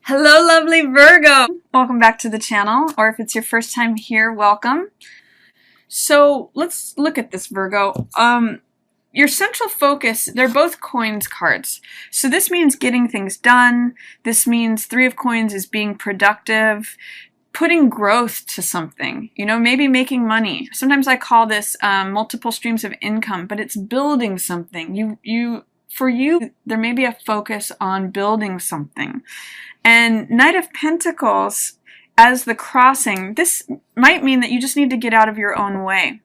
Hello, lovely Virgo! Welcome back to the channel, or if it's your first time here, welcome. So let's look at this, Virgo. Your central focus, they're both coins cards. So this means getting things done. This means Three of Coins is being productive, putting growth to something, maybe making money. Sometimes I call this multiple streams of income, but it's building something. For you, there may be a focus on building something. And Knight of Pentacles as the crossing, this might mean that you just need to get out of your own way.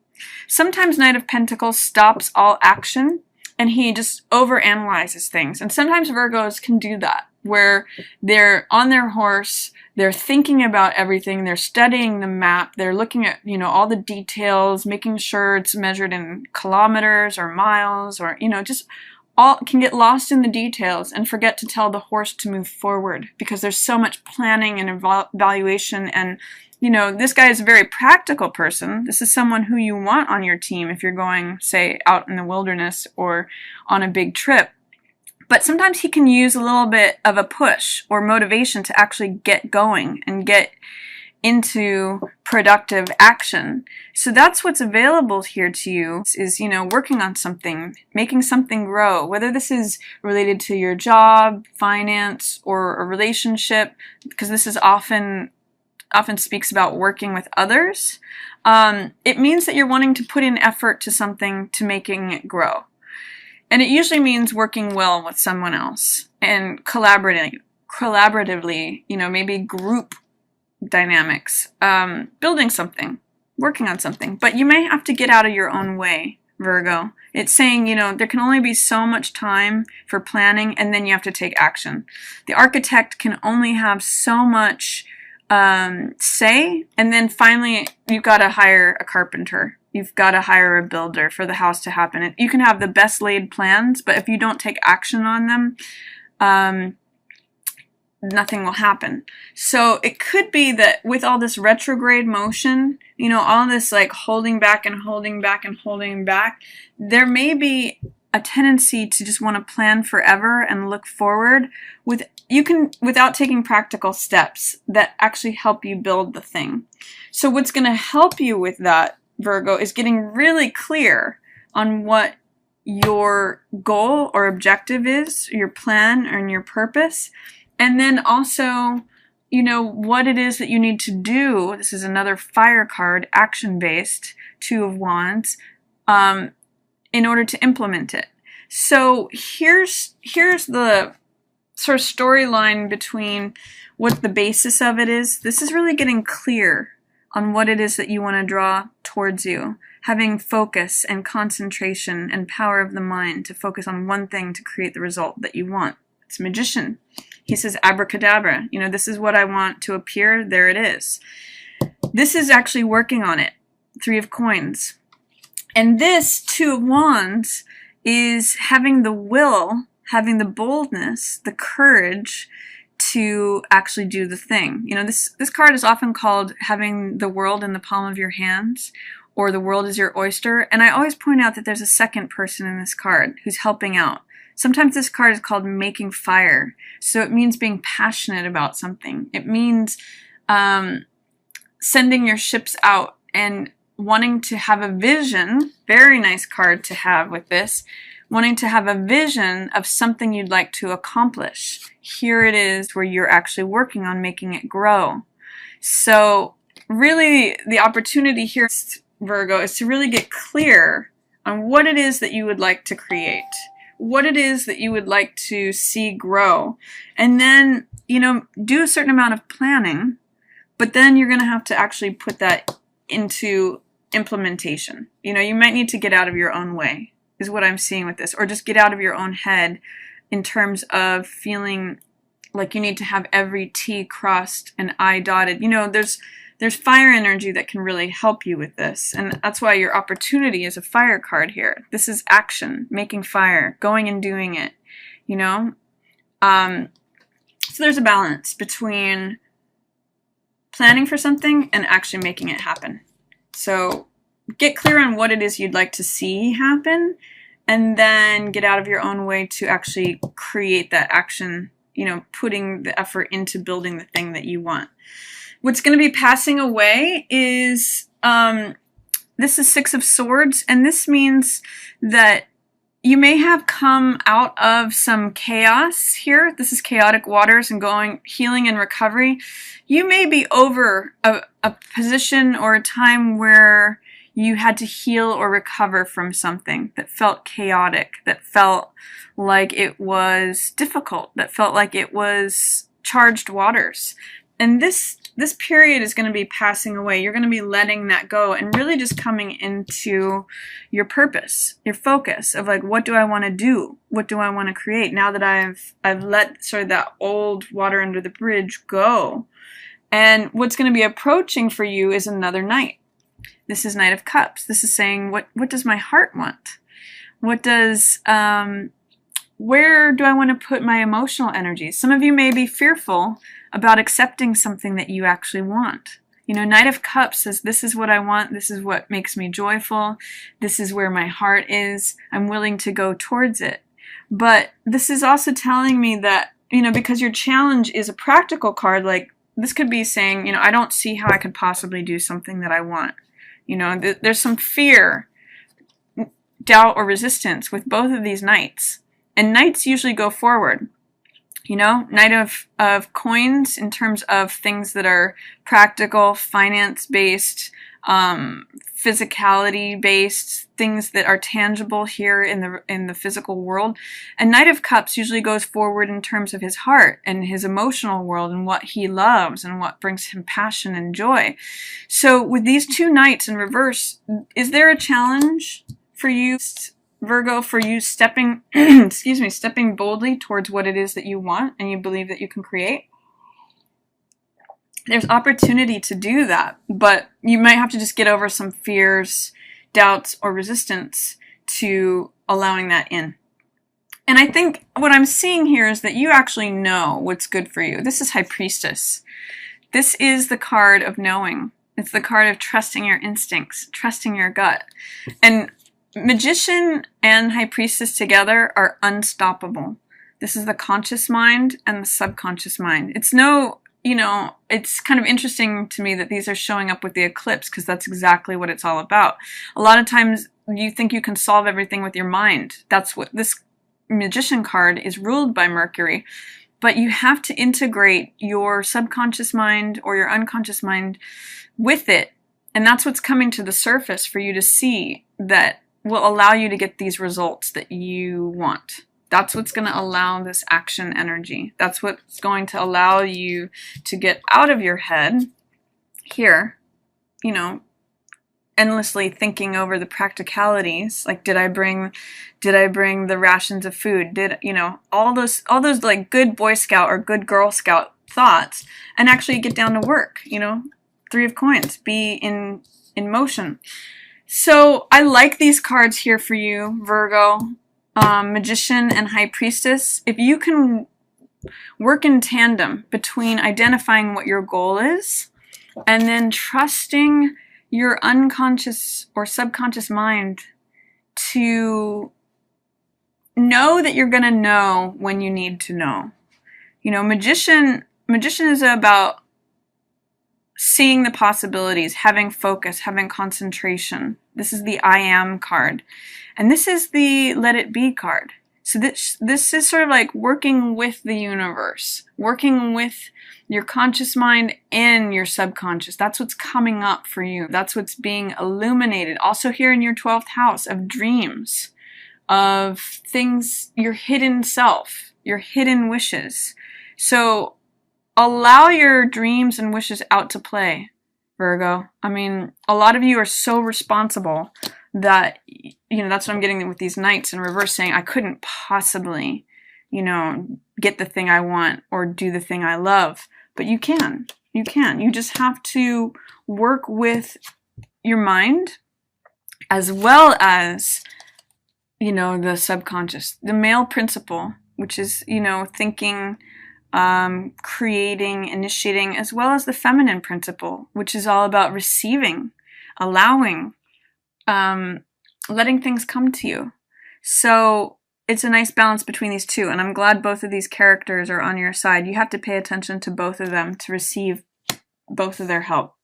Sometimes Knight of Pentacles stops all action and he just overanalyzes things. And sometimes Virgos can do that, where they're on their horse, they're thinking about everything, they're studying the map, they're looking at, all the details, making sure it's measured in kilometers or miles or, just all can get lost in the details and forget to tell the horse to move forward because there's so much planning and evaluation. And this guy is a very practical person. This is someone who you want on your team if you're going, say, out in the wilderness or on a big trip. But sometimes he can use a little bit of a push or motivation to actually get going and get into productive action. So that's what's available here to you is, working on something, making something grow, whether this is related to your job, finance, or a relationship, because this is often speaks about working with others. It means that you're wanting to put in effort to something to making it grow. And it usually means working well with someone else and collaboratively, maybe group dynamics, building something, working on something. But you may have to get out of your own way, Virgo. It's saying, there can only be so much time for planning and then you have to take action. The architect can only have so much say, and then finally you've got to hire a carpenter. You've got to hire a builder for the house to happen. You can have the best laid plans, but if you don't take action on them, nothing will happen. So it could be that with all this retrograde motion, all this like holding back and holding back and holding back, there may be a tendency to just want to plan forever and look forward without taking practical steps that actually help you build the thing. So what's going to help you with that, Virgo, is getting really clear on what your goal or objective is, your plan and your purpose. And then also, what it is that you need to do. This is another fire card, action-based, Two of Wands, in order to implement it. So here's the sort of storyline between what the basis of it is. This is really getting clear on what it is that you want to draw towards you. Having focus and concentration and power of the mind to focus on one thing to create the result that you want. It's Magician. He says, abracadabra, this is what I want to appear, there it is. This is actually working on it, Three of Coins. And this Two of Wands is having the will, having the boldness, the courage to actually do the thing. This card is often called having the world in the palm of your hands, or the world is your oyster. And I always point out that there's a second person in this card who's helping out. Sometimes this card is called making fire. So it means being passionate about something. It means sending your ships out and wanting to have a vision. Very nice card to have with this. Wanting to have a vision of something you'd like to accomplish. Here it is where you're actually working on making it grow. So really the opportunity here, Virgo, is to really get clear on what it is that you would like to create. What it is that you would like to see grow. And then, do a certain amount of planning, but then you're going to have to actually put that into implementation. You might need to get out of your own way, is what I'm seeing with this, or just get out of your own head in terms of feeling like you need to have every T crossed and I dotted. There's fire energy that can really help you with this, and that's why your opportunity is a fire card here. This is action, making fire, going and doing it, So there's a balance between planning for something and actually making it happen. So get clear on what it is you'd like to see happen, and then get out of your own way to actually create that action putting the effort into building the thing that you want. What's going to be passing away is, this is Six of Swords, and this means that you may have come out of some chaos here. This is chaotic waters and healing and recovery. You may be over a position or a time where you had to heal or recover from something that felt chaotic, that felt like it was difficult, that felt like it was charged waters. And this period is going to be passing away. You're going to be letting that go and really just coming into your purpose, your focus of like, what do I want to do? What do I want to create? Now that I've let sort of that old water under the bridge go. And what's going to be approaching for you is another Knight. This is Knight of Cups. This is saying, what does my heart want? What does, where do I want to put my emotional energy? Some of you may be fearful about accepting something that you actually want. Knight of Cups says, this is what I want. This is what makes me joyful. This is where my heart is. I'm willing to go towards it. But this is also telling me that, because your challenge is a practical card, like this could be saying, I don't see how I could possibly do something that I want. There's some fear, doubt, or resistance with both of these Knights. And Knights usually go forward. Knight of Coins in terms of things that are practical, finance-based, physicality-based, things that are tangible here in the physical world. And Knight of Cups usually goes forward in terms of his heart and his emotional world and what he loves and what brings him passion and joy. So with these two Knights in reverse, is there a challenge for you, Virgo, for you stepping, stepping boldly towards what it is that you want and you believe that you can create? There's opportunity to do that, but you might have to just get over some fears, doubts, or resistance to allowing that in. And I think what I'm seeing here is that you actually know what's good for you. This is High Priestess. This is the card of knowing. It's the card of trusting your instincts, trusting your gut. And Magician and High Priestess together are unstoppable. This is the conscious mind and the subconscious mind. It's it's kind of interesting to me that these are showing up with the eclipse because that's exactly what it's all about. A lot of times you think you can solve everything with your mind. That's what this Magician card is ruled by Mercury. But you have to integrate your subconscious mind or your unconscious mind with it. And that's what's coming to the surface for you to see that will allow you to get these results that you want. That's what's going to allow this action energy. That's what's going to allow you to get out of your head here, endlessly thinking over the practicalities. Like, did I bring the rations of food? All those like good Boy Scout or good Girl Scout thoughts, and actually get down to work, Three of Coins, be in motion. So I like these cards here for you, Virgo, Magician and High Priestess. If you can work in tandem between identifying what your goal is and then trusting your unconscious or subconscious mind to know that you're going to know when you need to know. Magician is about seeing the possibilities, having focus, having concentration. This is the I Am card. And this is the Let It Be card. So this is sort of like working with the universe, working with your conscious mind and your subconscious. That's what's coming up for you. That's what's being illuminated. Also here in your 12th house of dreams, of things, your hidden self, your hidden wishes. So allow your dreams and wishes out to play, Virgo. I mean, a lot of you are so responsible that, that's what I'm getting with these Knights in reverse saying, I couldn't possibly, get the thing I want or do the thing I love. But you can. You can. You just have to work with your mind as well as, the subconscious. The male principle, which is, thinking, creating, initiating, as well as the feminine principle, which is all about receiving, allowing, letting things come to you. So it's a nice balance between these two, and I'm glad both of these characters are on your side. You have to pay attention to both of them to receive both of their help.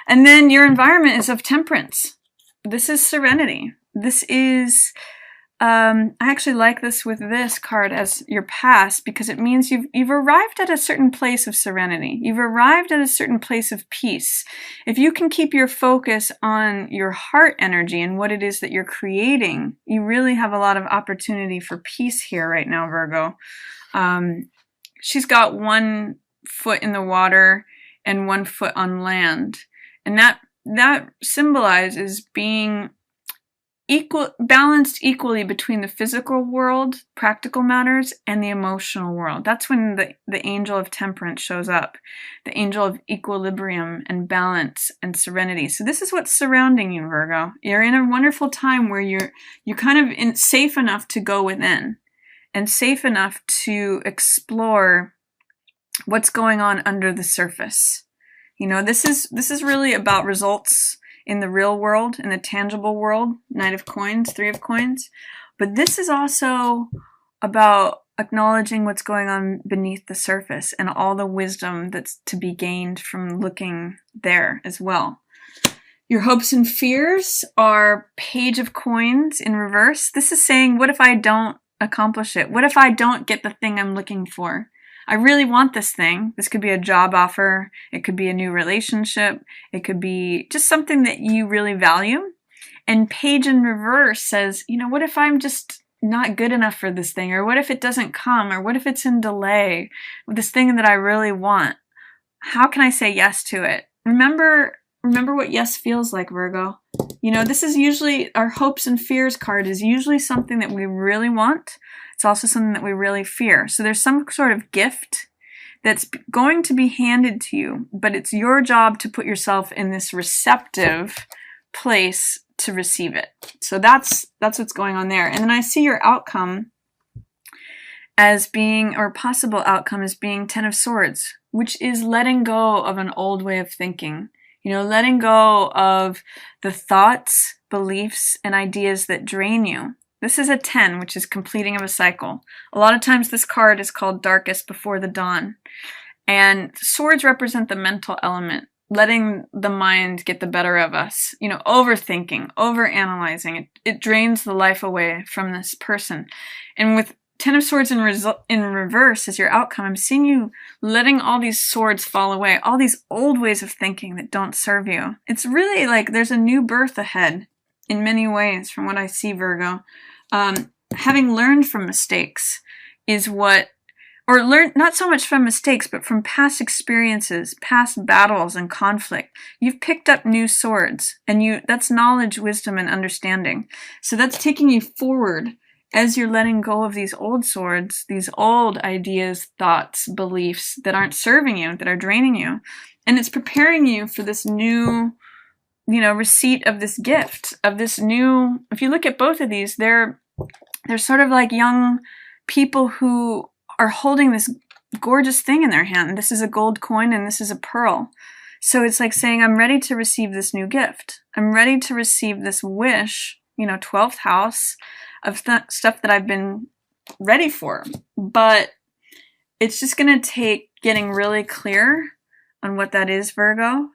And then your environment is of temperance. This is serenity. This is, I actually like this with this card as your past, because it means you've arrived at a certain place of serenity. You've arrived at a certain place of peace. If you can keep your focus on your heart energy and what it is that you're creating, you really have a lot of opportunity for peace here right now, Virgo. She's got one foot in the water and one foot on land. And that symbolizes being balanced equally between the physical world, practical matters, and the emotional world. That's when the angel of temperance shows up, the angel of equilibrium and balance and serenity. So this is what's surrounding you, Virgo. You're in a wonderful time where you're kind of safe enough to go within and safe enough to explore what's going on under the surface. You know, this is really about results in the real world, in the tangible world, Knight of Coins, Three of Coins. But this is also about acknowledging what's going on beneath the surface and all the wisdom that's to be gained from looking there as well. Your hopes and fears are Page of Coins in reverse. This is saying, what if I don't accomplish it? What if I don't get the thing I'm looking for? I really want this thing. This could be a job offer. It could be a new relationship. It could be just something that you really value. And Page in reverse says, you know, what if I'm just not good enough for this thing? Or what if it doesn't come? Or what if it's in delay with this thing that I really want? How can I say yes to it? Remember what yes feels like, Virgo. You know, this is usually, our hopes and fears card is usually something that we really want. It's also something that we really fear. So there's some sort of gift that's going to be handed to you, but it's your job to put yourself in this receptive place to receive it. So that's what's going on there. And then I see your outcome as being, or possible outcome as being Ten of Swords, which is letting go of an old way of thinking. You know, letting go of the thoughts, beliefs, and ideas that drain you. This is a 10, which is completing of a cycle. A lot of times this card is called Darkest Before the Dawn. And swords represent the mental element, letting the mind get the better of us. You know, overthinking, overanalyzing. It drains the life away from this person. And with Ten of Swords in reverse as your outcome, I'm seeing you letting all these swords fall away, all these old ways of thinking that don't serve you. It's really like there's a new birth ahead in many ways from what I see, Virgo. Having learned from mistakes is what, or learn not so much from mistakes, but from past experiences, past battles and conflict. You've picked up new swords, and that's knowledge, wisdom, and understanding. So that's taking you forward as you're letting go of these old swords, these old ideas, thoughts, beliefs that aren't serving you, that are draining you. And it's preparing you for this new, you know, receipt of this gift, of this new, if you look at both of these, they're sort of like young people who are holding this gorgeous thing in their hand. This is a gold coin and this is a pearl. So it's like saying, I'm ready to receive this new gift. I'm ready to receive this wish, you know, 12th house of stuff that I've been ready for. But it's just going to take getting really clear on what that is, Virgo.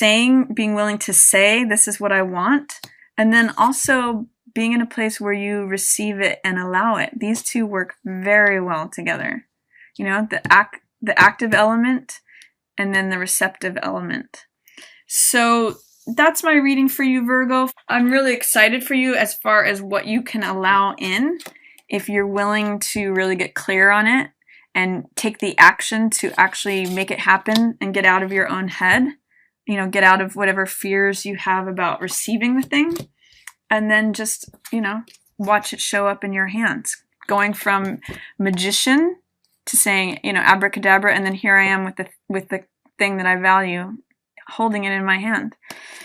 Being willing to say, this is what I want. And then also being in a place where you receive it and allow it. These two work very well together. You know, the active element and then the receptive element. So that's my reading for you, Virgo. I'm really excited for you as far as what you can allow in if you're willing to really get clear on it and take the action to actually make it happen and get out of your own head. You know, get out of whatever fears you have about receiving the thing, and then just, you know, watch it show up in your hands. Going from magician to saying, you know, abracadabra, and then here I am with the thing that I value, holding it in my hand.